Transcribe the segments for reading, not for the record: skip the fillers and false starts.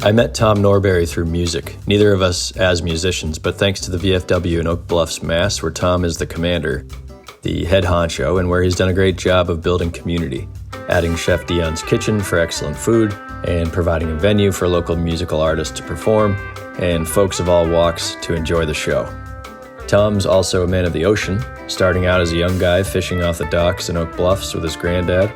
I met Tom Norbury through music, neither of us as musicians, but thanks to the VFW in Oak Bluffs, Mass., where Tom is the commander, the head honcho, and where he's done a great job of building community, adding Chef Dion's Kitchen for excellent food, and providing a venue for local musical artists to perform, and folks of all walks to enjoy the show. Tom's also a man of the ocean, starting out as a young guy fishing off the docks in Oak Bluffs with his granddad,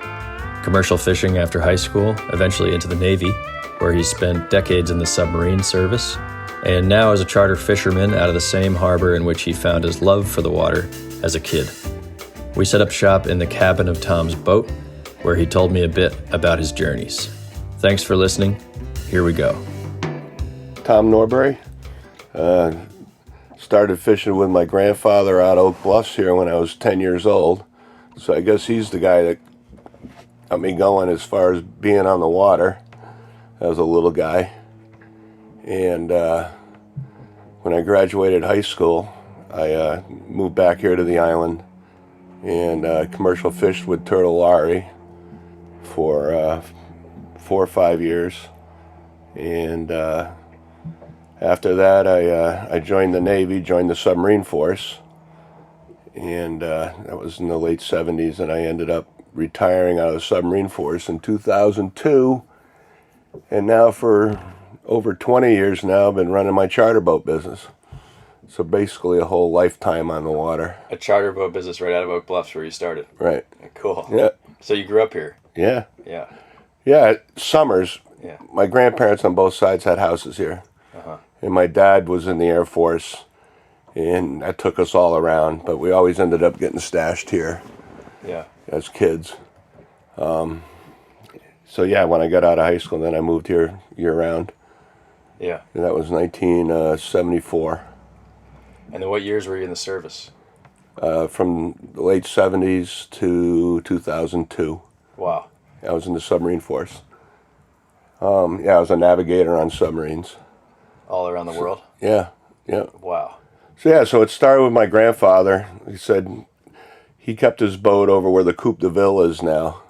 commercial fishing after high school, eventually into the Navy, where he spent decades in the submarine service, and now as a charter fisherman out of the same harbor in which he found his love for the water as a kid. We set up shop in the cabin of Tom's boat, where he told me a bit about his journeys. Thanks for listening. Here we go. Tom Norbury. Started fishing with my grandfather out Oak Bluffs here when I was 10 years old. So I guess he's the guy that got me going as far as being on the water as a little guy. And when I graduated high school, I moved back here to the island and commercial fished with Turtle Lowry for 4 or 5 years. And after that, I joined the Navy, joined the submarine force. And that was in the late 70s, and I ended up retiring out of the submarine force in 2002. And now for over 20 years now, I've been running my charter boat business. So basically a whole lifetime on the water. A charter boat business right out of Oak Bluffs where you started. Right. Cool. Yeah. So you grew up here? Yeah. Yeah. Yeah, summers. Yeah. My grandparents on both sides had houses here. Uh-huh. And my dad was in the Air Force, and that took us all around. But we always ended up getting stashed here. Yeah. As kids. So yeah, when I got out of high school, then I moved here year-round. Yeah. And that was 1974. And then what years were you in the service? From the late 70s to 2002. Wow. I was in the submarine force. I was a navigator on submarines. All around the world? Yeah, yeah. Wow. So it started with my grandfather. He said he kept his boat over where the Coupe de Ville is now.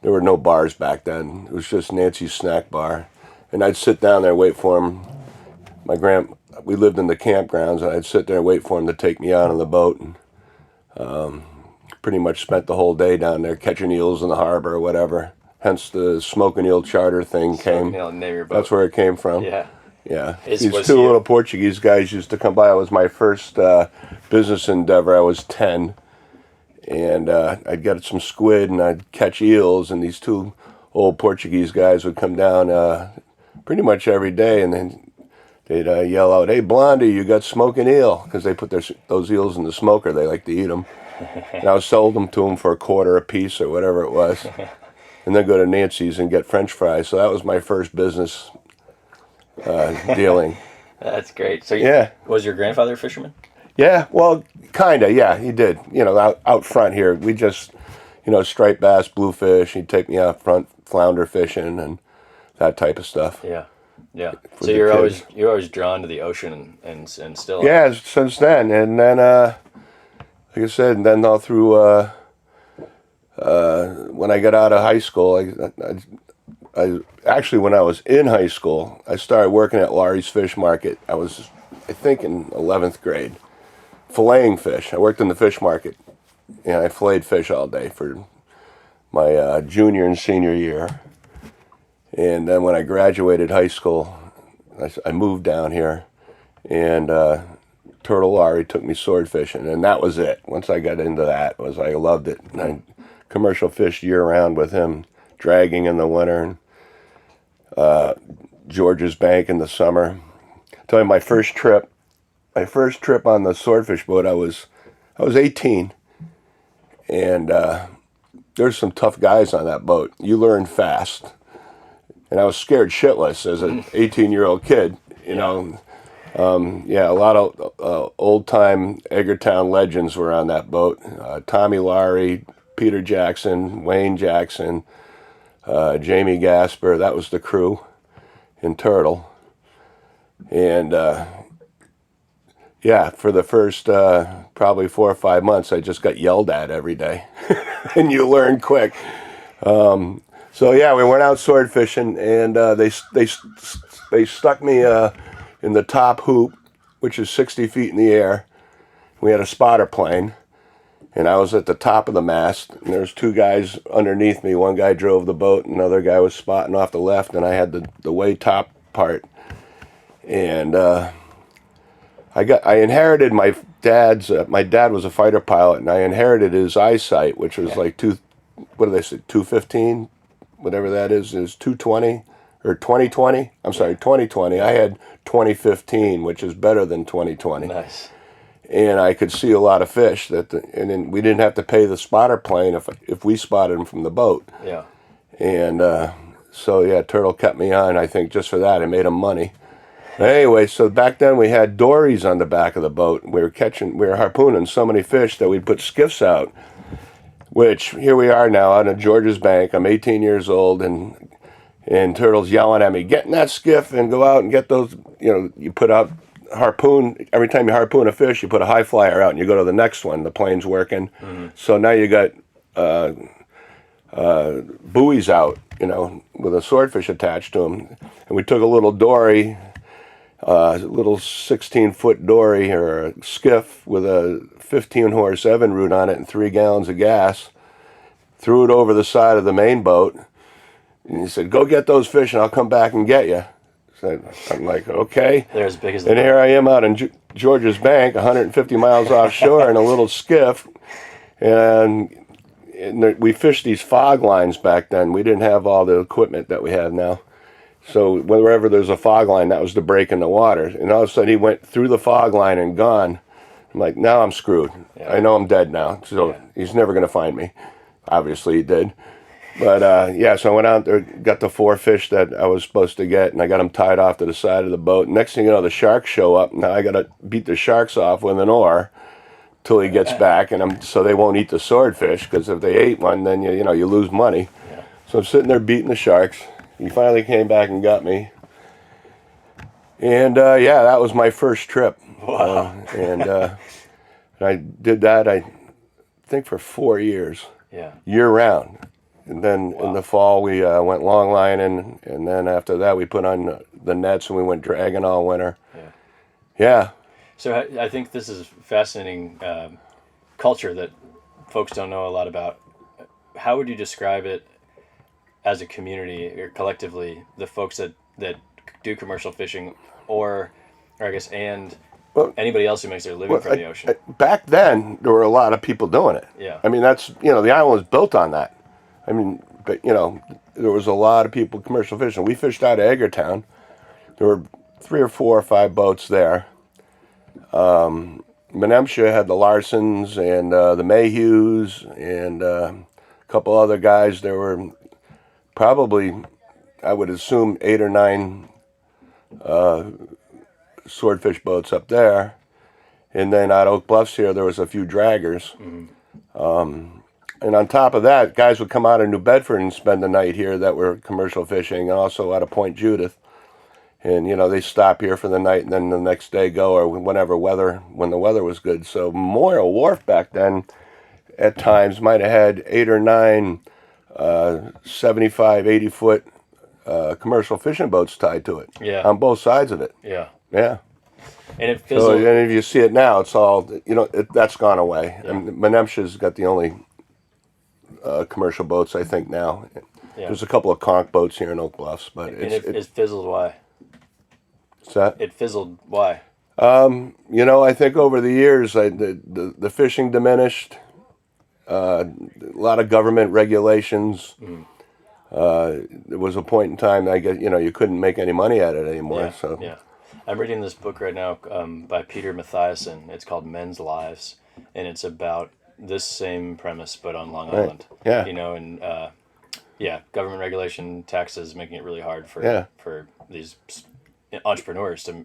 There were no bars back then. It was just Nancy's Snack Bar. And I'd sit down there and wait for him. We lived in the campgrounds, and I'd sit there and wait for him to take me out on the boat. And pretty much spent the whole day down there catching eels in the harbor or whatever. Hence the smoking eel charter thing came. Smoking eel, name your boat. That's where it came from. Yeah. Yeah. Was These two little Portuguese guys used to come by. It was my first business endeavor. I was 10. And I'd get some squid and I'd catch eels, and these two old Portuguese guys would come down pretty much every day, and then they'd yell out, "Hey, Blondie, you got smoking eel?" Because they put those eels in the smoker. They like to eat them. And I sold them to them for a quarter a piece or whatever it was. And then go to Nancy's and get French fries. So that was my first business dealing. That's great. So yeah. Was your grandfather a fisherman? Yeah, well, kind of, yeah, he did. Out front here, we just, striped bass, bluefish. He'd take me out front flounder fishing and that type of stuff. Yeah, yeah. So you're always drawn to the ocean and still. Yeah, since then. And then, like I said, and then all through, when I got out of high school, I actually, when I was in high school, I started working at Laurie's Fish Market. I was, I think, in 11th grade. Filleting fish. I worked in the fish market, and I filleted fish all day for my junior and senior year. And then when I graduated high school, I moved down here, and Turtle Lowry took me sword fishing, and that was it. Once I got into that, I loved it. And I commercial fished year-round with him, dragging in the winter, and George's Bank in the summer. I'll tell you my first trip on the Swordfish boat, I was 18, and there's some tough guys on that boat. You learn fast, and I was scared shitless as an 18-year-old kid. A lot of old-time Eggertown legends were on that boat. Tommy Lowry, Peter Jackson, Wayne Jackson, Jamie Gasper. That was the crew in Turtle, and. For the first probably 4 or 5 months, I just got yelled at every day, and you learn quick. We went out sword fishing, and they they stuck me in the top hoop, which is 60 feet in the air. We had a spotter plane, and I was at the top of the mast, and there was two guys underneath me. One guy drove the boat, and another guy was spotting off the left, and I had the way top part. And I inherited my dad's. My dad was a fighter pilot, and I inherited his eyesight, which was like what do they say, 215, whatever that is 220 or 2020. I'm sorry, 2020. I had 2015, which is better than 2020. Nice. And I could see a lot of fish and then we didn't have to pay the spotter plane if we spotted them from the boat. Yeah. And so yeah, Turtle kept me on. I think just for that, I made him money. Anyway, so back then we had dories on the back of the boat. We were harpooning so many fish that we'd put skiffs out. Which here we are now on a George's Bank. I'm 18 years old, and Turtle's yelling at me, "Get in that skiff and go out and get those." You put out harpoon. Every time you harpoon a fish, you put a high flyer out, and you go to the next one. The plane's working, so now you got buoys out, with a swordfish attached to them. And we took a little dory. A little 16-foot dory or a skiff with a 15-horse Evinrude on it and 3 gallons of gas, threw it over the side of the main boat, and he said, "Go get those fish and I'll come back and get you." So I'm like, okay. They're as big as and here I am out in George's Bank, 150 miles offshore in a little skiff, and we fished these fog lines back then. We didn't have all the equipment that we have now. So wherever there's a fog line, that was the break in the water. And all of a sudden he went through the fog line and gone. I'm like, now I'm screwed. Yeah. I know I'm dead now. So he's never going to find me. Obviously he did. But so I went out there, got the 4 fish that I was supposed to get, and I got them tied off to the side of the boat. Next thing you know, the sharks show up. Now I got to beat the sharks off with an oar till he gets back, and so they won't eat the swordfish, because if they ate one, then you lose money. Yeah. So I'm sitting there beating the sharks. He finally came back and got me. And that was my first trip. Wow. And I did that, I think, for 4 years. Yeah. Year round. And then in the fall we went long lining, and then after that we put on the nets and we went dragging all winter. Yeah. Yeah. So I think this is fascinating culture that folks don't know a lot about. How would you describe it as a community or collectively, the folks that do commercial fishing, or I guess, and anybody else who makes their living from the ocean? Back then, there were a lot of people doing it. Yeah. I mean, that's, the island was built on that. I mean, but, there was a lot of people commercial fishing. We fished out of Eggertown. There were 3 or 4 or 5 boats there. Menemsha had the Larsons and the Mayhews and a couple other guys. There were probably, I would assume, 8 or 9 swordfish boats up there. And then at Oak Bluffs here, there was a few draggers. Mm-hmm. And on top of that, guys would come out of New Bedford and spend the night here that were commercial fishing, and also out of Point Judith. And, they stop here for the night and then the next day go, or when the weather was good. So Memorial Wharf back then, at times, might have had 8 or 9 75, 80-foot commercial fishing boats tied to it. Yeah. On both sides of it. Yeah. Yeah. And it fizzled. So, and if you see it now, it's all, that's gone away. Yeah. And Menemsha's got the only commercial boats, I think, now. Yeah. There's a couple of conch boats here in Oak Bluffs, but it fizzled. Why? What's that? It fizzled. Why? I think over the years, the fishing diminished. A lot of government regulations. There was a point in time, I guess, you couldn't make any money at it anymore. Yeah. So yeah. I'm reading this book right now by Peter Mathiasen. It's called Men's Lives, and it's about this same premise, but on Long Island. Yeah. And government regulation, taxes, making it really hard for these entrepreneurs to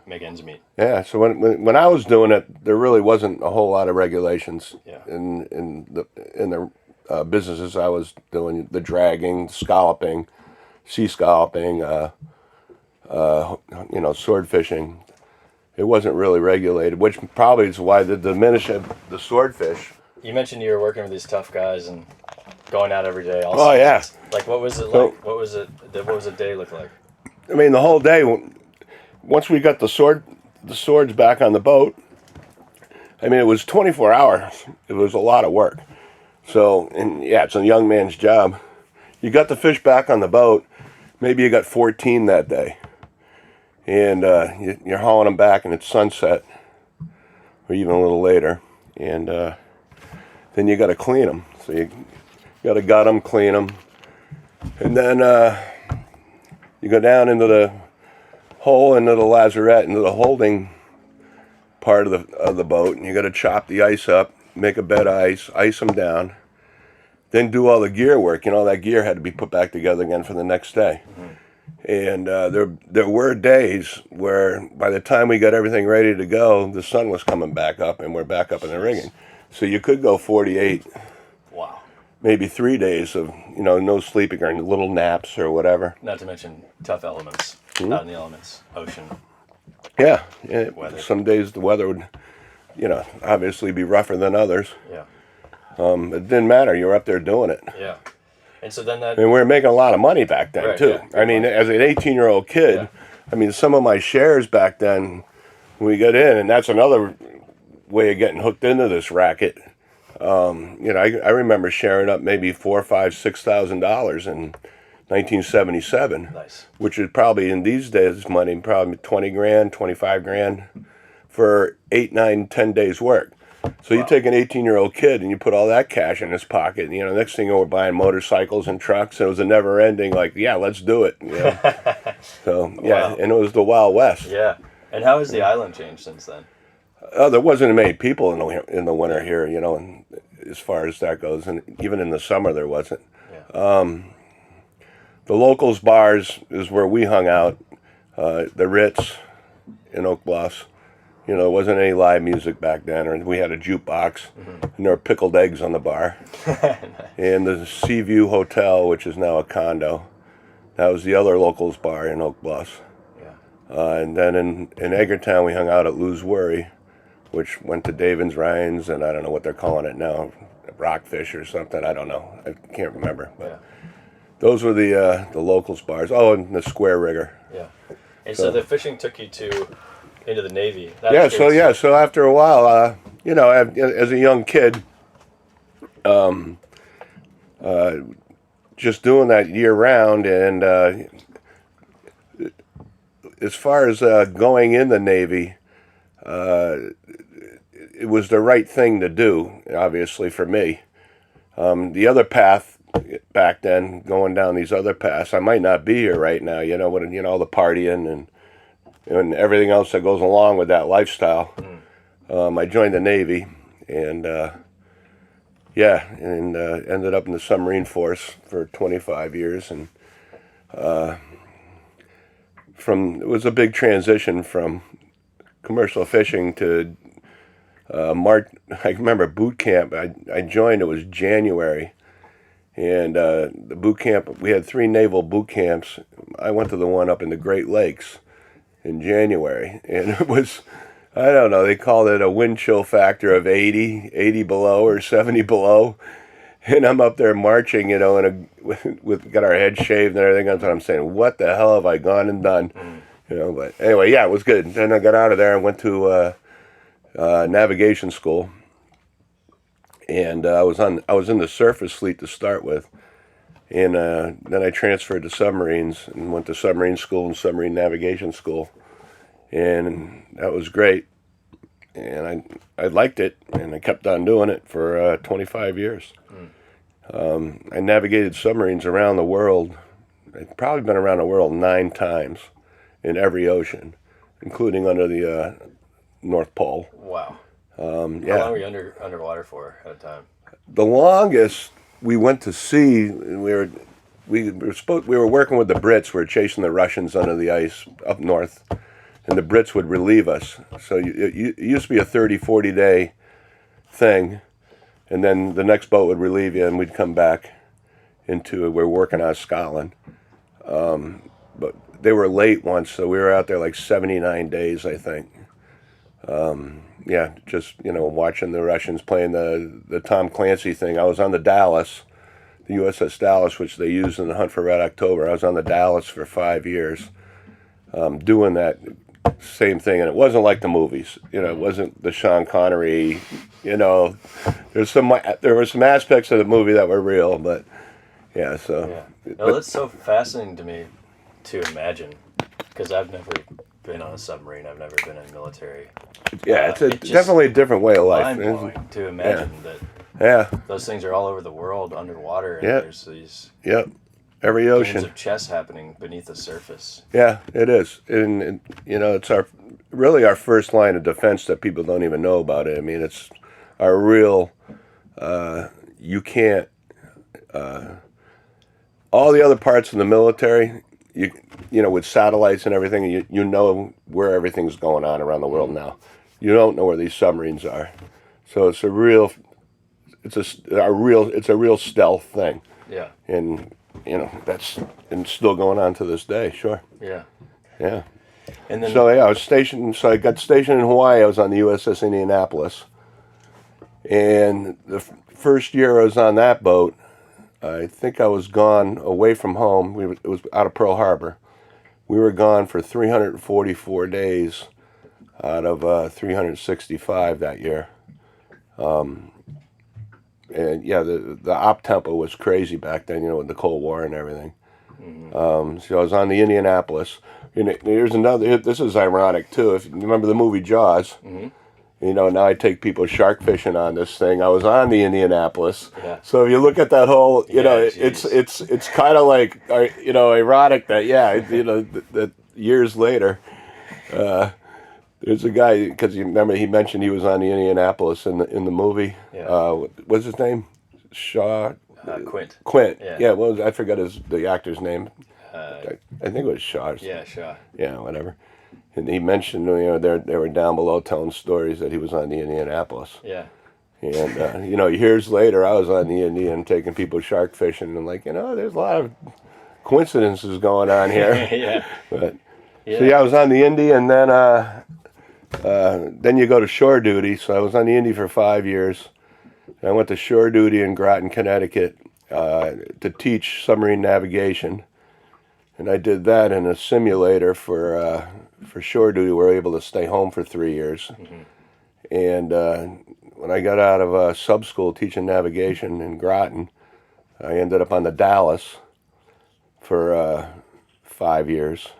make ends meet. Yeah. So when I was doing it, there really wasn't a whole lot of regulations. Yeah. In the businesses I was doing, the dragging, scalloping, sea scalloping, sword fishing. It wasn't really regulated, which probably is why the diminish of the swordfish. You mentioned you were working with these tough guys and going out every day. Oh, yeah. Like, what was it like? What was a day look like? I mean, the whole day. Once we got the swords back on the boat, I mean, it was 24 hours. It was a lot of work. So, and yeah, it's a young man's job. You got the fish back on the boat. Maybe you got 14 that day, and you're hauling them back, and it's sunset, or even a little later, and then you got to clean them. So you got to gut them, clean them, and then you go down into the hole, into the lazarette, into the holding part of the boat, and you got to chop the ice up, make a bed of ice them down, then do all the gear work. You know, that gear had to be put back together again for the next day. Mm-hmm. And there were days where by the time we got everything ready to go, the sun was coming back up, and we're back up in the rigging. So you could go 48. Wow. Maybe 3 days of, no sleeping or little naps or whatever. Not to mention tough elements, out in the elements, ocean. Yeah. Weather. Some days the weather would, obviously be rougher than others. Yeah. It didn't matter. You were up there doing it. Yeah. And so then that... And we were making a lot of money back then, too. Yeah, I mean, as an 18-year-old kid, I mean, some of my shares back then, when we got in, and that's another way of getting hooked into this racket. I remember sharing up maybe $4,000, $5,000, $6,000 in 1977. Nice. Which is probably in these days money, probably 20 grand, 25 grand for 8, 9, 10 days work. So you take an 18-year-old kid and you put all that cash in his pocket. And, next thing we're buying motorcycles and trucks, and it was a never-ending let's do it. So yeah, wow. And it was the Wild West. Yeah. And how has the island changed since then? There wasn't many people in the winter here, and as far as that goes, and even in the summer there wasn't. Yeah. The locals bars is where we hung out. The Ritz in Oak Bluffs. There wasn't any live music back then, or we had a jukebox, and there were pickled eggs on the bar. Nice. And the Seaview Hotel, which is now a condo, that was the other locals bar in Oak Bluffs. Yeah. And then in Edgartown, we hung out at Norbury, which went to Davin's Ryan's, and I don't know what they're calling it now, Rockfish or something. I don't know. I can't remember. But those were the locals bars. Oh, and the Square Rigger. Yeah. And so the fishing took you into the Navy. So after a while, as a young kid, just doing that year round, and as far as going in the Navy, it was the right thing to do, obviously, for me. The other path back then, going down these other paths, I might not be here right now, all the partying and everything else that goes along with that lifestyle. I joined the Navy, and ended up in the submarine force for 25 years, and it was a big transition from commercial fishing to I remember boot camp. I joined, it was January, and the boot camp, we had 3 naval boot camps. I went to the one up in the Great Lakes in January, and it was, I don't know, they called it a wind chill factor of 80 below or 70 below, and I'm up there marching, with got our heads shaved and everything. That's what I'm saying. What the hell have I gone and done? But anyway, yeah, it was good. Then I got out of there and went to navigation school, and I was in the surface fleet to start with, and then I transferred to submarines and went to submarine school and submarine navigation school, and that was great, and I liked it, and I kept on doing it for 25 years. I navigated submarines around the world. I've probably been around the world 9 times in every ocean, including under the North Pole. Wow. How long were you underwater for at a time? The longest we went to sea, and we were working with the Brits. We were chasing the Russians under the ice up north, and the Brits would relieve us. So it used to be a 30, 40 day thing, and then the next boat would relieve you, and we'd come back we're working out of Scotland. But they were late once, so we were out there like 79 days, I think. Just watching the Russians playing the Tom Clancy thing. I was on the Dallas, the USS Dallas, which they used in the Hunt for Red October. I was on the Dallas for 5 years, doing that same thing, and it wasn't like the movies. It wasn't the Sean Connery. There were some aspects of the movie that were real, but yeah. So Yeah. No, that's so fascinating to me to imagine, because I've never been on a submarine. I've never been in the military. yeah, it's definitely a different way of life. Mind-blowing to imagine that. Yeah. Those things are all over the world underwater, and Yeah. there's these Yep. Every games ocean. of chess happening beneath the surface. Yeah, it is, and it's really our first line of defense that people don't even know about it. I mean, it's our real. You can't. All the other parts of the military, with satellites and everything, you know where everything's going on around the world now. You don't know where these submarines are, so it's a real stealth thing. Yeah. And that's still going on to this day. Sure. Yeah. Yeah. And then So yeah, I was stationed. So I got stationed in Hawaii. I was on the USS Indianapolis, and the first year I was on that boat, I think I was gone away from home. It was out of Pearl Harbor. We were gone for 344 days out of 365 that year. And yeah, the op tempo was crazy back then, with the Cold War and everything. So I was on the Indianapolis. Here's another. This is ironic too. If you remember the movie Jaws, now I take people shark fishing on this thing. I was on the Indianapolis. Yeah. So if you look at that whole, geez. it's kind of like, ironic that that years later. There's a guy, because you remember he mentioned he was on the Indianapolis in the movie. Yeah. What's his name? Shaw. Quint. Quint. Yeah. Yeah. I forgot the actor's name. I think it was Shaw. Yeah, Shaw. Yeah, whatever. And he mentioned they were down below telling stories that he was on the Indianapolis. Yeah. And years later, I was on the Indian taking people shark fishing, and there's a lot of coincidences going on here. Yeah. But so yeah, I was on the Indy, and then you go to shore duty. So I was on the Indy for 5 years. I went to shore duty in Groton, Connecticut, to teach submarine navigation, and I did that in a simulator for shore duty. We were able to stay home for 3 years, and when I got out of sub school teaching navigation in Groton, I ended up on the Dallas for 5 years.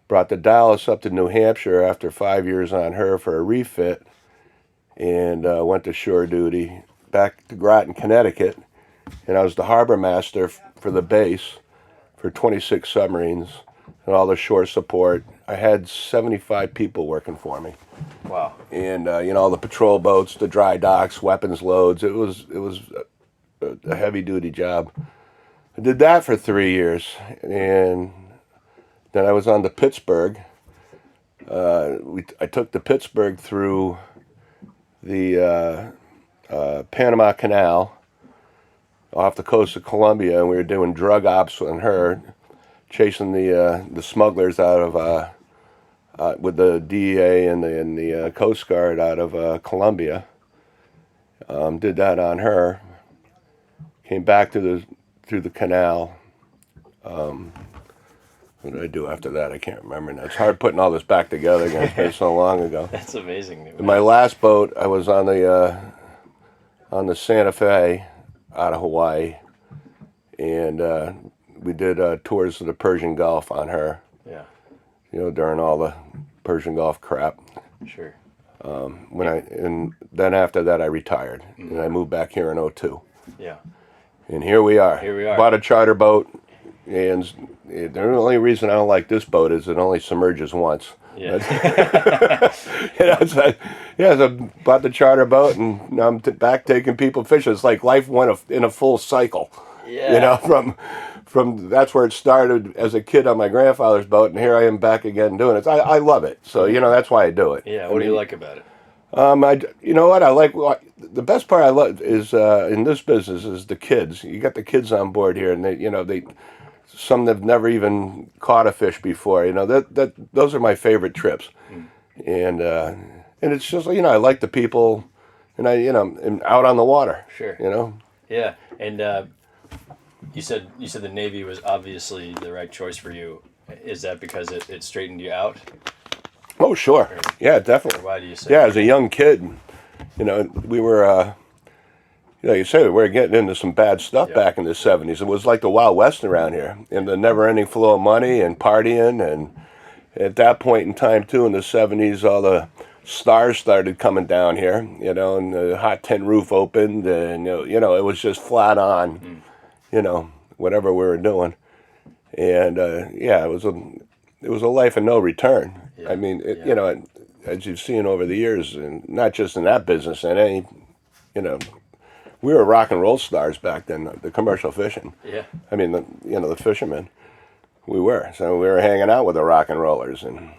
Brought the Dallas up to New Hampshire after 5 years on her for a refit, and went to shore duty back to Groton, Connecticut, and I was the harbor master for the base for 26 submarines and all the shore support. I had 75 people working for me. Wow. And all the patrol boats, the dry docks, weapons loads. It was a heavy duty job. I did that for 3 years, and then I was on to Pittsburgh. I took the Pittsburgh through the Panama Canal off the coast of Colombia, and we were doing drug ops on her, chasing the smugglers out of with the DEA and the Coast Guard out of Colombia. Did that on her. Came back through the canal. What did I do after that? I can't remember now. It's hard putting all this back together again. It's been so long ago. That's amazing. In my last boat, I was on the Santa Fe out of Hawaii, and we did tours of the Persian Gulf on her. Yeah. During all the Persian Gulf crap. Sure. And then after that, I retired, and I moved back here in '02. Yeah. And here we are. Here we are. Bought a charter boat, and the only reason I don't like this boat is it only submerges once. Yeah. So I bought the charter boat, and now I'm back taking people fishing. It's like life went in a full cycle. Yeah. From that's where it started as a kid on my grandfather's boat, and here I am back again doing it. I love it. So that's why I do it. Yeah. What do you like about it? You know what I like? The best part I love is in this business is the kids. You got the kids on board here, and some have never even caught a fish before. Those are my favorite trips, and it's just I like the people, and am out on the water. Sure. Yeah, and you said the Navy was obviously the right choice for you. Is that because it straightened you out? Oh, sure. Yeah, definitely. Or why do you say Yeah, that? as a young kid, we were, like you said, we were getting into some bad stuff Yeah. back in the 70s. It was like the Wild West around here, and the never-ending flow of money and partying. And at that point in time, too, in the 70s, all the stars started coming down here, and the Hot Tin Roof opened, and, it was just flat on, whatever we were doing. And, yeah, it was a life of no return. Yeah. I mean, as you've seen over the years, and not just in that business, and any, we were rock and roll stars back then, the commercial fishing. Yeah. I mean, the fishermen, we were. So we were hanging out with the rock and rollers, and,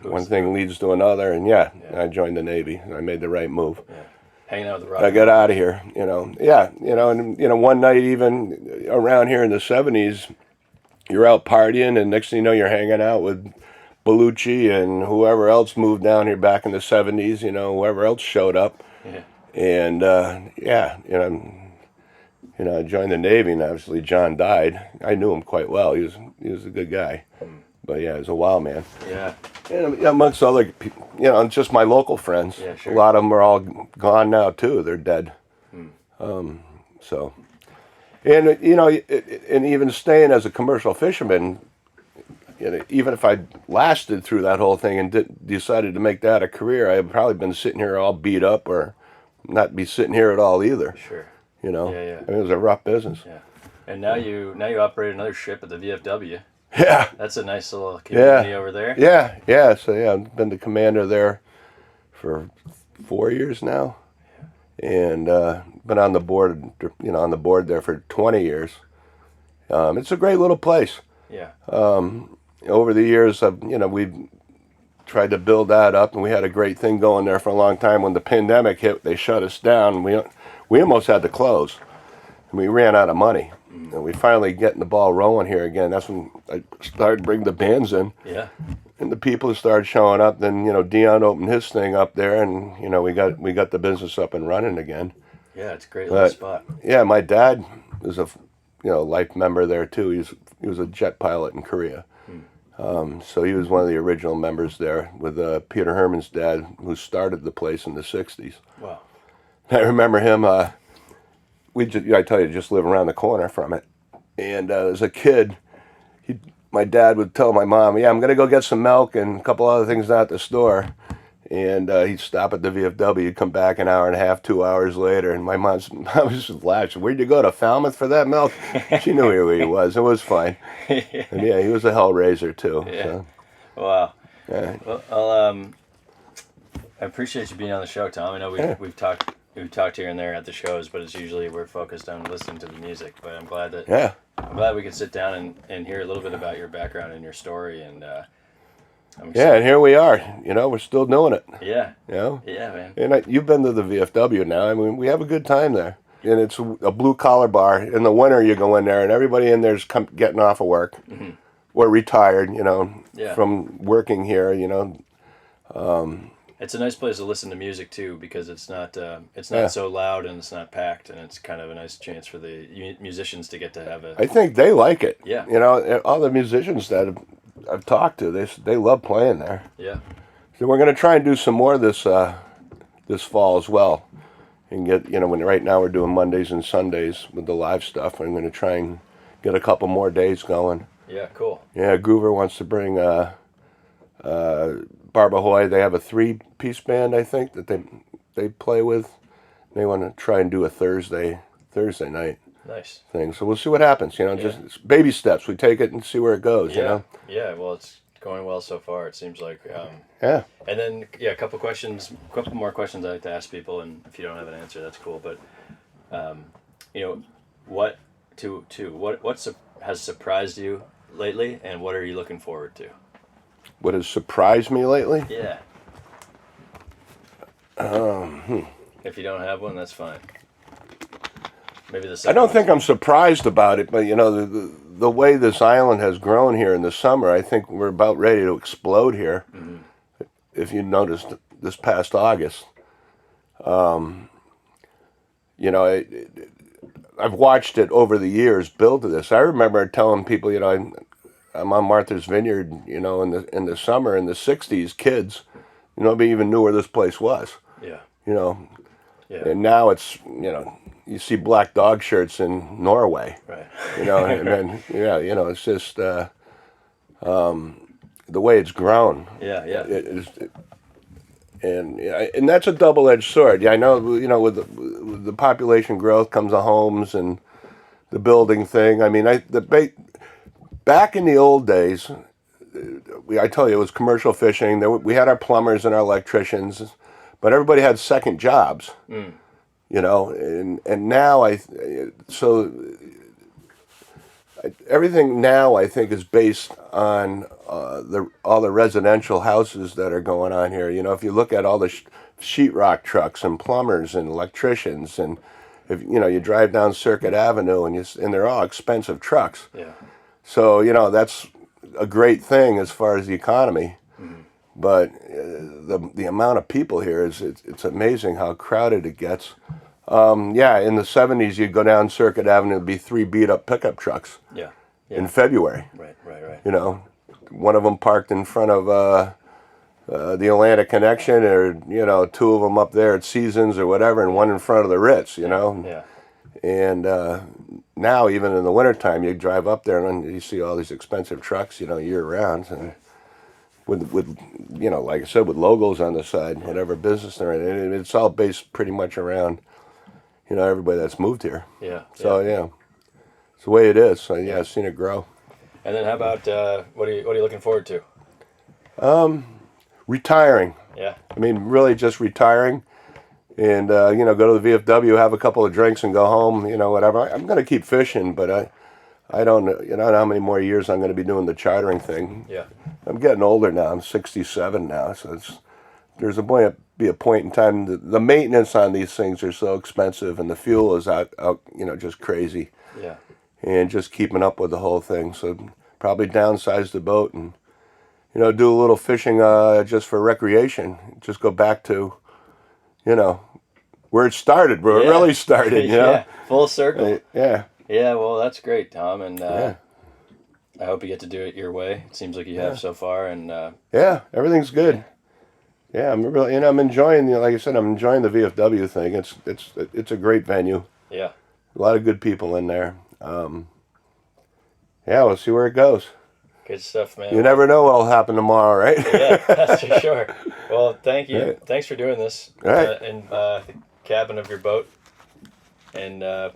one thing leads to another, and I joined the Navy. I made the right move. Yeah. Hanging out with the rock. I got out of here, and one night even around here in the 70s, you're out partying, and next thing you know, you're hanging out with Bellucci and whoever else moved down here back in the 70s, whoever else showed up. Yeah. And, I joined the Navy, and obviously John died. I knew him quite well. He was a good guy. But, yeah, he was a wild man. Yeah. And amongst other people, just my local friends. Yeah, sure. A lot of them are all gone now, too. They're dead. So... And, and even staying as a commercial fisherman, even if I lasted through that whole thing and decided to make that a career, I had probably been sitting here all beat up or not be sitting here at all either. Sure. Yeah. Yeah. I mean, it was a rough business. Yeah. And now you operate another ship at the VFW. Yeah. That's a nice little community over there. Yeah. So, I've been the commander there for 4 years now. And been on the board, there for 20 years. It's a great little place. Yeah. Over the years, we've tried to build that up, and we had a great thing going there for a long time. When the pandemic hit, they shut us down. We almost had to close, and we ran out of money. And we finally getting the ball rolling here again. That's when I started bringing the bands in. Yeah. And the people started showing up. Then Dion opened his thing up there, and we got the business up and running again. Yeah, it's a great little spot. Yeah, my dad was a life member there too. He was a jet pilot in Korea, so he was one of the original members there with Peter Herman's dad, who started the place in the '60s. Wow. I remember him. I tell you, just live around the corner from it. And as a kid, my dad would tell my mom, "Yeah, I'm going to go get some milk and a couple other things out at the store." And he'd stop at the VFW. He'd come back an hour and a half, 2 hours later. And my mom was just laughing. "Where'd you go, to Falmouth for that milk?" She knew who he was. It was fine. And yeah, he was a hell raiser too. Yeah. So. Wow. Yeah. Well, I appreciate you being on the show, Tom. I know we've talked here and there at the shows, but it's usually we're focused on listening to the music. But I'm glad we could sit down and hear a little bit about your background and your story. And I'm excited. Yeah, and here we are. We're still doing it. Yeah. Yeah, man. And you've been to the VFW now. I mean, we have a good time there. And it's a blue-collar bar. In the winter, you go in there, and everybody in there's getting off of work. Mm-hmm. Or retired, from working here, It's a nice place to listen to music, too, because it's not so loud and it's not packed, and it's kind of a nice chance for the musicians to get to have I think they like it. Yeah. All the musicians that I've talked to, they love playing there. Yeah. So we're going to try and do some more this fall as well, and get right now we're doing Mondays and Sundays with the live stuff. I'm going to try and get a couple more days going. Yeah, cool. Yeah, Groover wants to bring Barbahoy. They have a 3-piece band, I think, that they play with. They want to try and do a Thursday night. Nice thing. So we'll see what happens. Just baby steps. We take it and see where it goes. Yeah. Yeah. Well, it's going well so far. It seems like. Yeah. And then a couple more questions I like to ask people, and if you don't have an answer, that's cool. But, what has surprised you lately, and what are you looking forward to? What has surprised me lately? Yeah. If you don't have one, that's fine. Maybe I don't think I'm surprised about it, but the way this island has grown here in the summer, I think we're about ready to explode here. Mm-hmm. If you noticed this past August, I've watched it over the years build to this. I remember telling people, I'm on Martha's Vineyard, in the summer in the '60s, kids, nobody even knew where this place was. Yeah. Yeah. And now it's, you see black dog shirts in Norway. Right. And then it's just the way it's grown. Yeah. And that's a double-edged sword. Yeah, I know. With the population growth comes the homes and the building thing. I mean, back in the old days, I tell you, it was commercial fishing. We had our plumbers and our electricians, but everybody had second jobs. And now everything now I think is based on all the residential houses that are going on here. If you look at all the sheetrock trucks and plumbers and electricians, and if you drive down Circuit Avenue and they're all expensive trucks. Yeah. So that's a great thing as far as the economy. Mm-hmm. But the amount of people here it's amazing how crowded it gets. In the '70s, you'd go down Circuit Avenue, there'd be 3 beat-up pickup trucks. Yeah. In February. Right. One of them parked in front of the Atlantic Connection, or 2 of them up there at Seasons or whatever, and one in front of the Ritz. Yeah. And now, even in the wintertime, you drive up there and you see all these expensive trucks, year round, and with like I said, with logos on the side, whatever business they're in. And it's all based pretty much around, everybody that's moved here. Yeah. So it's the way it is. So I've seen it grow. And then how about what are you looking forward to? Retiring. Yeah. I mean, really just retiring, and go to the VFW, have a couple of drinks, and go home. Whatever. I'm going to keep fishing, but I don't know how many more years I'm going to be doing the chartering thing. Yeah. I'm getting older now. I'm 67 now, so there's be a point in time. The maintenance on these things are so expensive, and the fuel is out just crazy. Yeah. And just keeping up with the whole thing. So probably downsize the boat and do a little fishing just for recreation. Just go back to where it started, where it really started. Yeah. Full circle. Yeah. Yeah. Well, that's great, Tom, and I hope you get to do it your way. It seems like you have so far, and everything's good. Yeah, I'm really, I'm enjoying like I said, I'm enjoying the VFW thing. It's a great venue. Yeah. A lot of good people in there. We'll see where it goes. Good stuff, man. You never know what'll happen tomorrow, right? Yeah, that's for sure. Well, thank you. Right. Thanks for doing this in the cabin of your boat. And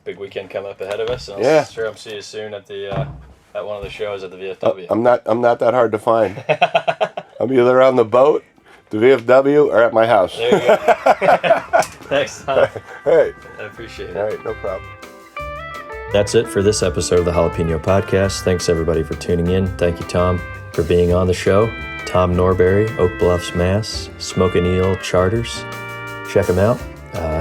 big weekend coming up ahead of us. And I'm sure I'll see you soon at one of the shows at the VFW. I'm not that hard to find. I'm either on the boat, the VFW, or at my house. There you go. Thanks, Tom. All right. I appreciate it. All right, no problem. That's it for this episode of the Jalapeno Podcast. Thanks, everybody, for tuning in. Thank you, Tom, for being on the show. Tom Norbury, Oak Bluffs, Mass, Smokin' Eel Charters. Check them out.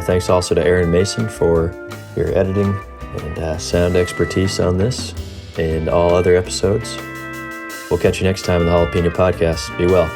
Thanks also to Aaron Mason for your editing and sound expertise on this and all other episodes. We'll catch you next time in the Jalapeno Podcast. Be well.